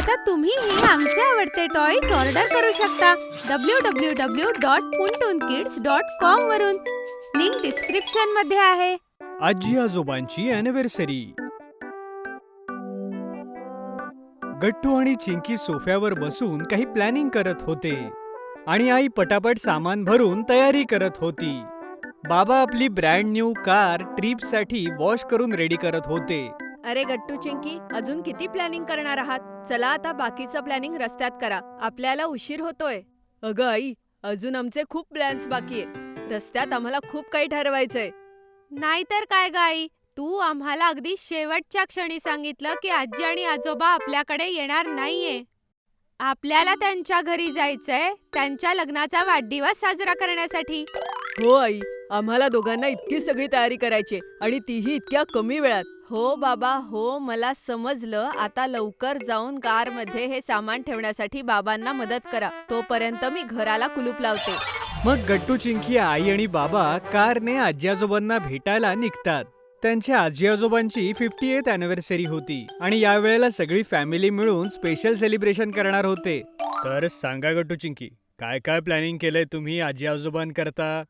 आता तुम्हीही आमचे आवडते टॉयज ऑर्डर करू शकता www.puntoonkids.com वरून. लिंक डिस्क्रिप्शन मध्ये आहे. आजी आजोबांची अॅनिव्हर्सरी. गट्टू आणि चिंकी सोफ्यावर बसून काही प्लॅनिंग करत होते आणि आई पटापट सामान भरून तयारी करत होती. बाबा आपली ब्रँड न्यू कार ट्रिपसाठी वॉश करून रेडी करत होते. अरे गट्टू चिंकी, अजून किती प्लॅनिंग करणार आहात? चला आता बाकीचं प्लॅनिंग रस्त्यात करा, आपल्याला उशीर होतोय. अगं आई, अजून आमचे खूप प्लॅन्स बाकी आहे. रस्त्यात आम्हाला खूप काही ठरवायचंय. नाहीतर काय गाई, तू आम्हाला अगदी शेवटच्या क्षणी सांगितलं की आजी आणि आजोबा आपल्याकडे येणार नाहीये. आपल्याला त्यांच्या घरी जायचंय, त्यांच्या लग्नाचा वाढदिवस साजरा करण्यासाठी. हो आई, आम्हाला दोघांना इतकी सगळी तयारी करायची आणि तीही इतक्या कमी वेळात. हो बाबा हो, मला समजलं. आता लवकर जाऊन कारमध्ये हे सामान ठेवण्यासाठी बाबांना मदत करा. तोपर्यंत मी घराला कुलूप लावते. मग गट्टू चिंकी आई आणि बाबा कारने आजी आजोबांना भेटायला निघतात. त्यांच्या आजी आजोबांची 50th अॅनिव्हर्सरी होती आणि यावेळेला सगळी फॅमिली मिळून स्पेशल सेलिब्रेशन करणार होते. तर सांगा गट्टू चिंकी, काय काय प्लॅनिंग केलंय तुम्ही आजी आजोबांकरता?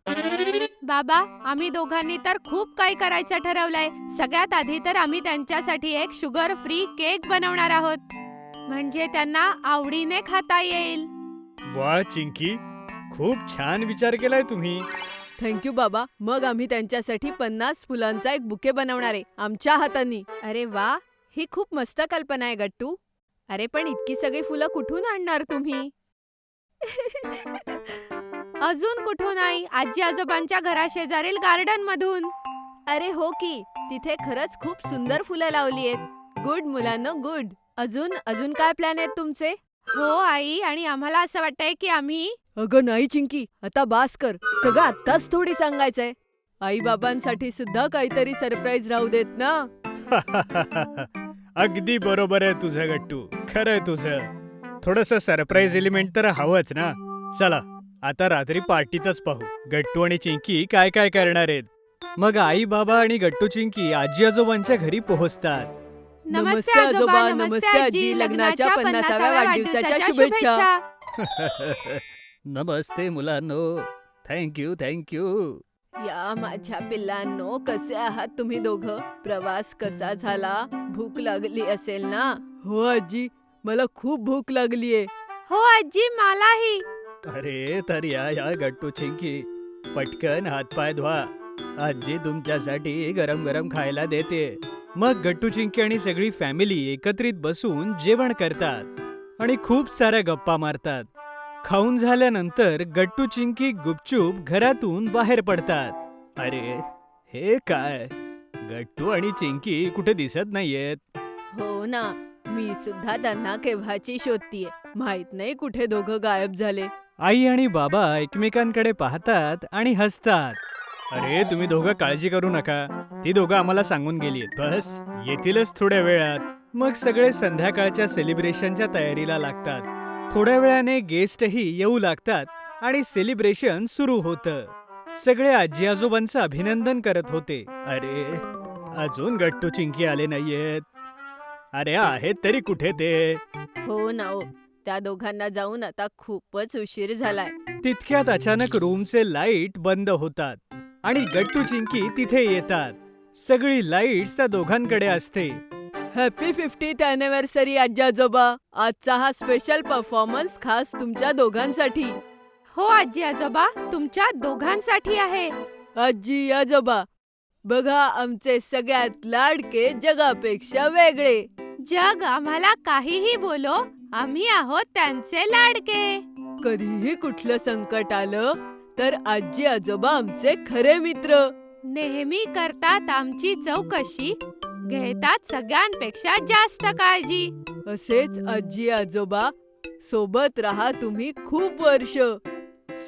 बाबा, आम्ही दोघांनी तर खूप काही करायचं ठरवलंय. सगळ्यात आधी तर आम्ही त्यांच्यासाठी एक शुगर फ्री केक बनवणार आहोत, म्हणजे त्यांना आवडीने खाता येईल. वा चिंकी, खूप छान विचार केलाय तुम्ही. थँक्यू बाबा. मग आम्ही त्यांच्यासाठी 50 फुलांचा एक बुके बनवणार आहे, आमच्या हातांनी. अरे वा, ही खूप मस्त कल्पना आहे गट्टू. अरे पण इतकी सगळी फुलं कुठून आणणार तुम्ही? अजून कुठून नाही, आजी आजोबांच्या घराशेजारील गार्डन मधून. अरे हो की, तिथे खरंच खूप सुंदर फुलं लावली आहेत. गुड मुलांनो, गुड. अजून अजून काय प्लॅन आहेत तुमचे? हो आई, आणि आम्हाला असं वाटतंय की आम्ही अगं नाही चिंकी, आता बास कर. सगळं आत्ताच थोडी सांगायचंय. आई बाबांसाठी सुद्धा काहीतरी सरप्राईज राहू देत ना. अगदी बरोबर आहे तुझं गट्टू, खरंय तुझं. थोडंसं सरप्राईज एलिमेंट तर हवंच ना. चला आता रात्री पार्टीतच पाहू गट्टू आणि चिंकी काय काय करणार आहेत. मग आई बाबा आणि गट्टू चिंकी आजी आजोबांच्या घरी पोहोचतात. नमस्ते आजोबा, नमस्ते आजी. लग्नाच्या 50व्या वाढदिवसाच्या शुभेच्छा. नमस्ते मुलांनो, थँक्यू थँक्यू. या माझ्या पिल्लांनो, कसे आहात तुम्ही दोघं? प्रवास कसा झाला? भूक लागली असेल ना? हो आजी, मला खूप भूक लागलीये. हो आजी, मलाही. अरे तर या गट्टू चिंकी, पटकन हातपाय धुवा, आजी तुमच्यासाठी गरम गरम खायला देते. मग गट्टू चिंकी आणि सगळी फॅमिली एकत्रित बसून जेवण करतात आणि खूप साऱ्या गप्पा मारतात. खाऊन झाल्यानंतर गट्टू चिंकी गुपचूप घरातून बाहेर पडतात. अरे हे काय, गट्टू आणि चिंकी कुठे दिसत नाहीयेत. हो ना, मी सुद्धा त्यांना केव्हाची शोधतीये. माहित नाही कुठे दोघं गायब झाले. आई आणि बाबा एकमेकांकडे पाहतात आणि हसतात. अरे तुम्ही दोघं काळजी करू नका, ती दोघं आम्हाला सांगून गेलीत, बस येतीलच थोड्या वेळात. मग सगळे संध्याकाळच्या सेलिब्रेशनच्या तयारीला लागतात. थोड्या वेळाने गेस्टही येऊ लागतात आणि सेलिब्रेशन सुरू होतं. सगळे आजी आजोबांचं अभिनंदन करत होते. अरे अजून गट्टू चिंकी आले नाहीयेत. अरे आहेत तरी कुठे ते? हो ना हो, त्या दोघांना जाऊन आता खूपच उशीर झालाय. तितक्यात अचानक रूमचे लाईट बंद होतात आणि गट्टू चिंकी तिथे येतात. सगळी लाईट्स त्या दोघांकडे असते. हॅपी 50th अॅनिव्हर्सरी आजी आजोबा. आजचा हा स्पेशल परफॉर्मन्स खास तुमच्या दोघांसाठी. हो आजी आजोबा, तुमच्या दोघांसाठी आहे. आजी आजोबा, बघा आमचे सगळ्यात लाडके जगापेक्षा वेगळे. जग आम्हाला काहीही बोलो, आम्ही आहोत त्यांचे लाडके. कधीही कुठलं संकट आलं तर आजी आजोबा आमचे खरे मित्र. नेहमी करतात आमची चौकशी, घेतात सगळ्यांपेक्षा जास्त काळजी. असेच आजी आजोबा, सोबत राहा तुम्ही खूप वर्ष.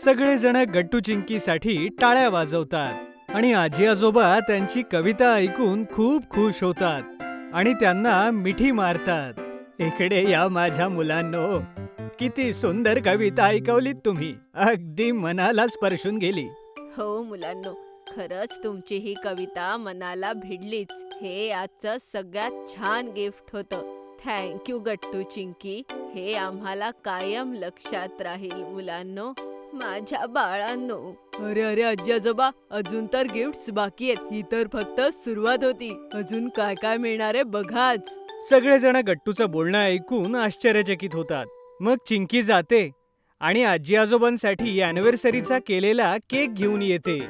सगळेजण गट्टू चिंकीसाठी टाळ्या वाजवतात आणि आजी आजोबा त्यांची कविता ऐकून खूप खुश होतात आणि त्यांना मिठी मारतात. इकडे या माझ्या मुलांनो, किती सुंदर कविता ऐकवलीत तुम्ही, अगदी मनाला स्पर्शून गेली. हो मुलांनो, खरंच तुमची ही कविता मनाला भिडलीच. हे आजचं सगळ्यात छान गिफ्ट होतं. थँक्यू गट्टू चिंकी. हे आम्हाला कायम लक्षात राहील मुलांनो, माझ्या बाळांनो. अरे अरे आजी आजोबा, अजून तर गिफ्ट्स बाकी आहेत. ही तर फक्त सुरुवात होती. अजून काय काय मिळणार आहे बघाच. सगळेजण गट्टूचं बोलणं ऐकून आश्चर्यचकित होतात. मग चिंकी जाते आणि आजी आजोबांसाठी अॅनिव्हर्सरीचा केलेला केक घेऊन येते.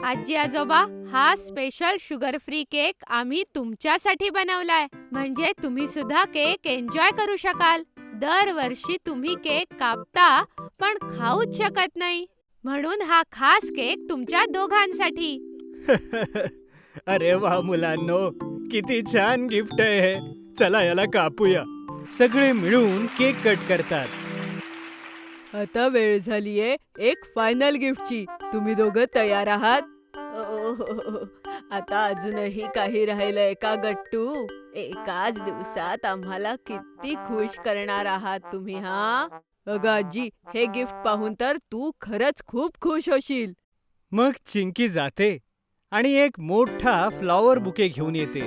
आजी आजोबा, हा स्पेशल शुगर फ्री केक आम्ही तुमच्यासाठी बनवलाय. म्हणजे तुम्ही सुद्धा केक एन्जॉय करू शकाल. दरवर्षी तुम्ही केक कापता पण खाऊच शकत नाही, म्हणून हा खास केक तुमच्या दोघांसाठी. अरे वा मुलांनो, किती छान गिफ्ट आहे हे. चला याला कापूया. सगळे मिळून केक कट करतात. आता वेळ झालीये एक फायनल गिफ्टची. तुम्ही दोघं तयार आहात? आता अजूनही काही राहिलंय का गट्टू? एकाच दिवसात आम्हाला किती खुश करणार आहात तुम्ही हा? अगं आजी, हे गिफ्ट पाहून तर तू खरंच खूप खुश होशील. मग चिंकी जाते आणि एक मोठा फ्लॉवर बुके घेऊन येते.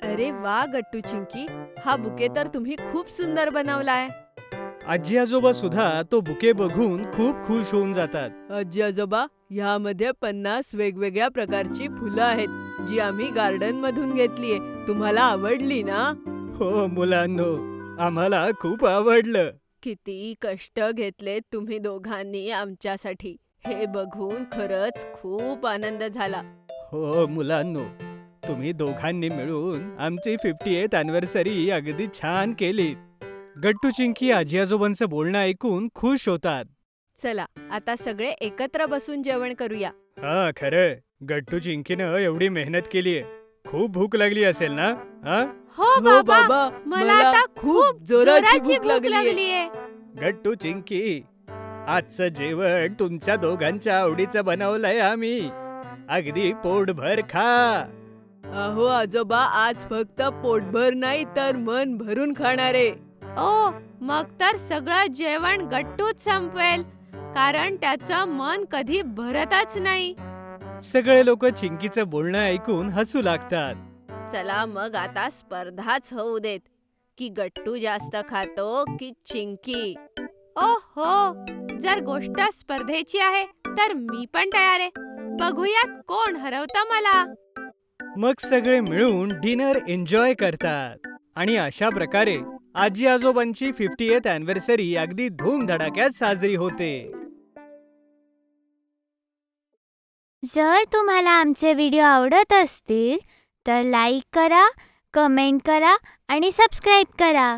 अरे वा गट्टू चिंकी, हा बुके तर तुम्ही खूप सुंदर बनवलाय. आजी आजोबा सुद्धा तो बुके बघून खूप खुश होऊन जातात. आजी आजोबा, ह्यामध्ये 50 वेगवेगळ्या प्रकारची फुलं आहेत, जी आम्ही गार्डन मधून घेतलीये. तुम्हाला आवडली ना? हो मुलांनो, आम्हाला खूप आवडलं. किती कष्ट घेतले तुम्ही दोघांनी आमच्यासाठी. हे बघून खरंच खूप आनंद झाला. हो मुलांनो, तुम्ही दोघांनी मिळून आमची 50th अॅनिव्हर्सरी अगदी छान केली. गट्टू चिंकी आजी आजोबांचं बोलणं ऐकून खुश होतात. चला आता सगळे एकत्र बसून जेवण करूया. हा खरं, गट्टू चिंकीनं एवढी मेहनत केलीये. खूप भूक लागली असेल ना? हा? हो बाबा, मला आता खूप जोराची भूक लागलीये. गट्टू चिंकी, आजचं जेवण तुमच्या दोघांच्या आवडीचं बनवलंय आम्ही. अगदी पोटभर खा. अहो आजोबा, आज फक्त पोटभर नाही तर मन भरून खाणारे. ओ, मग तर सगळं जेवण गट्टूच संपवेल, कारण त्याचं मन कधी भरतच नाही. सगळे लोक चिंकीचं बोलणं ऐकून हसू लागतात. चला मग आता स्पर्धाच होऊ देत, की गट्टू जास्त खातो की चिंकी. ओ हो, जर गोष्ट स्पर्धेची आहे तर मी पण तयार आहे. बघूयात कोण हरवतं मला. मग सगळे मिळून डिनर एन्जॉय करतात आणि अशा प्रकारे आजी आजोबांची 50th अॅनिव्हर्सरी अगदी धूमधडाक्यात साजरी होते. जर तुम्हाला आमचे व्हिडिओ आवडत असतील तर लाईक करा, कमेंट करा आणि सबस्क्राईब करा.